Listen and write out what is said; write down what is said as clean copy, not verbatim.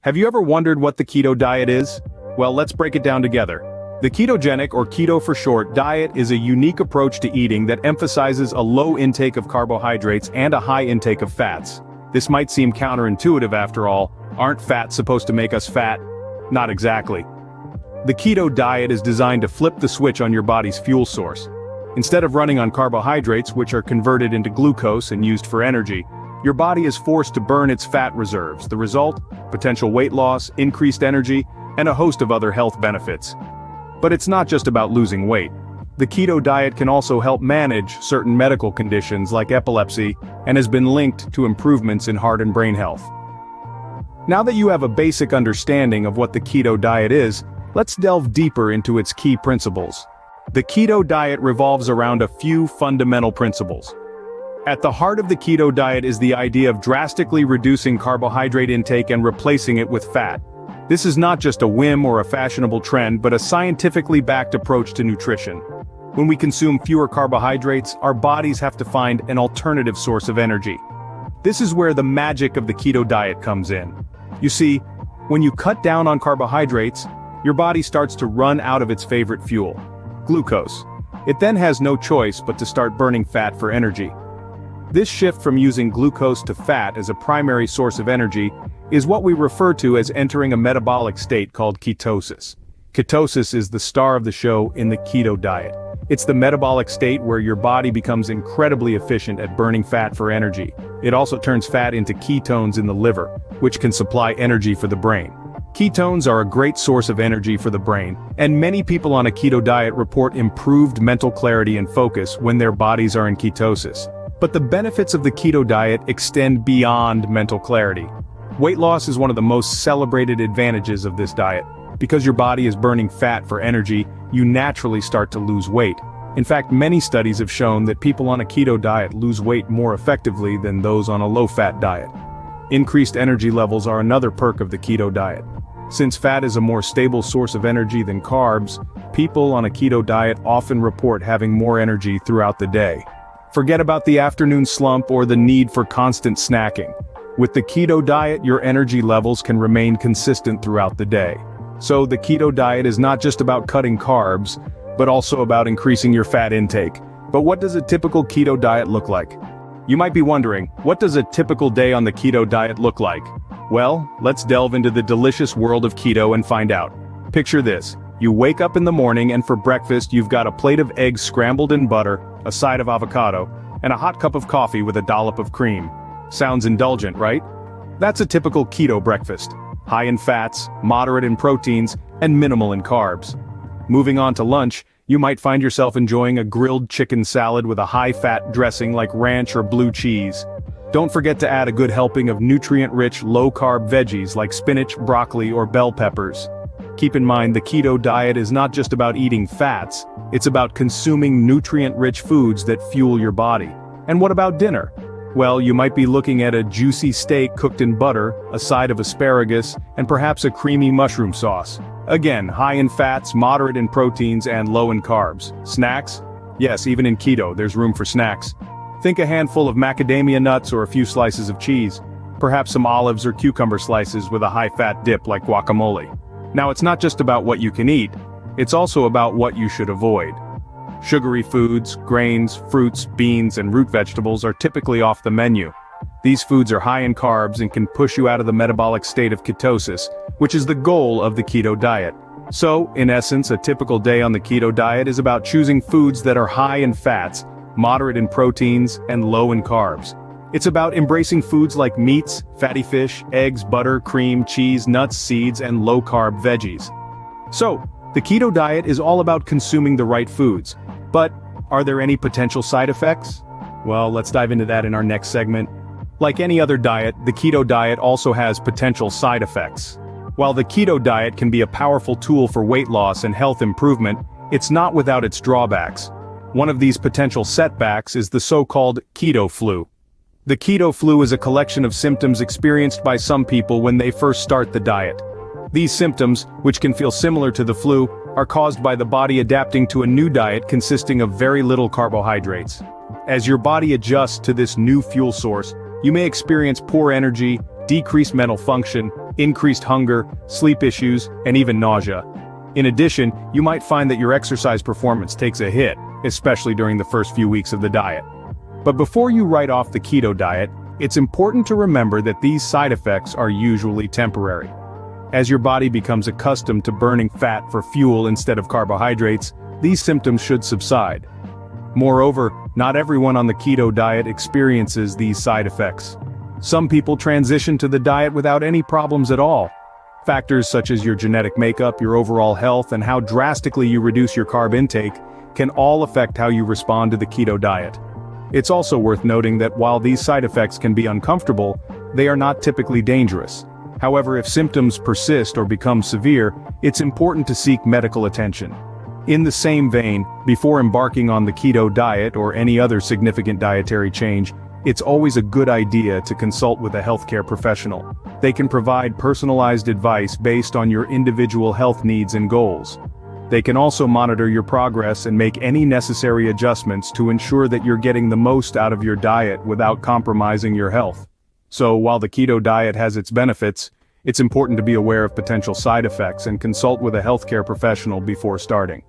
Have you ever wondered what the keto diet is? Well, let's break it down together. The ketogenic, or keto for short, diet is a unique approach to eating that emphasizes a low intake of carbohydrates and a high intake of fats. This might seem counterintuitive after all. Aren't fats supposed to make us fat? Not exactly. The keto diet is designed to flip the switch on your body's fuel source. Instead of running on carbohydrates, which are converted into glucose and used for energy, your body is forced to burn its fat reserves. The result? Potential weight loss, increased energy, and a host of other health benefits. But it's not just about losing weight. The keto diet can also help manage certain medical conditions like epilepsy and has been linked to improvements in heart and brain health. Now that you have a basic understanding of what the keto diet is, let's delve deeper into its key principles. The keto diet revolves around a few fundamental principles. At the heart of the keto diet is the idea of drastically reducing carbohydrate intake and replacing it with fat. This is not just a whim or a fashionable trend, but a scientifically backed approach to nutrition. When we consume fewer carbohydrates, our bodies have to find an alternative source of energy. This is where the magic of the keto diet comes in. You see, when you cut down on carbohydrates, your body starts to run out of its favorite fuel, glucose. It then has no choice but to start burning fat for energy. This shift from using glucose to fat as a primary source of energy is what we refer to as entering a metabolic state called ketosis. Ketosis is the star of the show in the keto diet. It's the metabolic state where your body becomes incredibly efficient at burning fat for energy. It also turns fat into ketones in the liver, which can supply energy for the brain. Ketones are a great source of energy for the brain, and many people on a keto diet report improved mental clarity and focus when their bodies are in ketosis. But the benefits of the keto diet extend beyond mental clarity. Weight loss is one of the most celebrated advantages of this diet. Because your body is burning fat for energy, you naturally start to lose weight. In fact, many studies have shown that people on a keto diet lose weight more effectively than those on a low-fat diet. Increased energy levels are another perk of the keto diet. Since fat is a more stable source of energy than carbs, people on a keto diet often report having more energy throughout the day. Forget about the afternoon slump or the need for constant snacking. With the keto diet, your energy levels can remain consistent throughout the day. So the keto diet is not just about cutting carbs, but also about increasing your fat intake. But what does a typical keto diet look like? You might be wondering, what does a typical day on the keto diet look like? Well, let's delve into the delicious world of keto and find out. Picture this. You wake up in the morning and for breakfast you've got a plate of eggs scrambled in butter, a side of avocado, and a hot cup of coffee with a dollop of cream. Sounds indulgent, right? That's a typical keto breakfast. High in fats, moderate in proteins, and minimal in carbs. Moving on to lunch, you might find yourself enjoying a grilled chicken salad with a high-fat dressing like ranch or blue cheese. Don't forget to add a good helping of nutrient-rich, low-carb veggies like spinach, broccoli, or bell peppers. Keep in mind, the keto diet is not just about eating fats, it's about consuming nutrient-rich foods that fuel your body. And what about dinner? Well, you might be looking at a juicy steak cooked in butter, a side of asparagus, and perhaps a creamy mushroom sauce. Again, high in fats, moderate in proteins, and low in carbs. Snacks? Yes, even in keto, there's room for snacks. Think a handful of macadamia nuts or a few slices of cheese. Perhaps some olives or cucumber slices with a high-fat dip like guacamole. Now, it's not just about what you can eat, it's also about what you should avoid. Sugary foods, grains, fruits, beans, and root vegetables are typically off the menu. These foods are high in carbs and can push you out of the metabolic state of ketosis, which is the goal of the keto diet. So, in essence, a typical day on the keto diet is about choosing foods that are high in fats, moderate in proteins, and low in carbs. It's about embracing foods like meats, fatty fish, eggs, butter, cream, cheese, nuts, seeds, and low-carb veggies. So, the keto diet is all about consuming the right foods. But, are there any potential side effects? Well, let's dive into that in our next segment. Like any other diet, the keto diet also has potential side effects. While the keto diet can be a powerful tool for weight loss and health improvement, it's not without its drawbacks. One of these potential setbacks is the so-called keto flu. The keto flu is a collection of symptoms experienced by some people when they first start the diet. These symptoms, which can feel similar to the flu, are caused by the body adapting to a new diet consisting of very little carbohydrates. As your body adjusts to this new fuel source, you may experience poor energy, decreased mental function, increased hunger, sleep issues, and even nausea. In addition, you might find that your exercise performance takes a hit, especially during the first few weeks of the diet. But before you write off the keto diet, it's important to remember that these side effects are usually temporary. As your body becomes accustomed to burning fat for fuel instead of carbohydrates, these symptoms should subside. Moreover, not everyone on the keto diet experiences these side effects. Some people transition to the diet without any problems at all. Factors such as your genetic makeup, your overall health, and how drastically you reduce your carb intake can all affect how you respond to the keto diet. It's also worth noting that while these side effects can be uncomfortable, they are not typically dangerous. However, if symptoms persist or become severe, it's important to seek medical attention. In the same vein, before embarking on the keto diet or any other significant dietary change, it's always a good idea to consult with a healthcare professional. They can provide personalized advice based on your individual health needs and goals. They can also monitor your progress and make any necessary adjustments to ensure that you're getting the most out of your diet without compromising your health. So, while the keto diet has its benefits, it's important to be aware of potential side effects and consult with a healthcare professional before starting.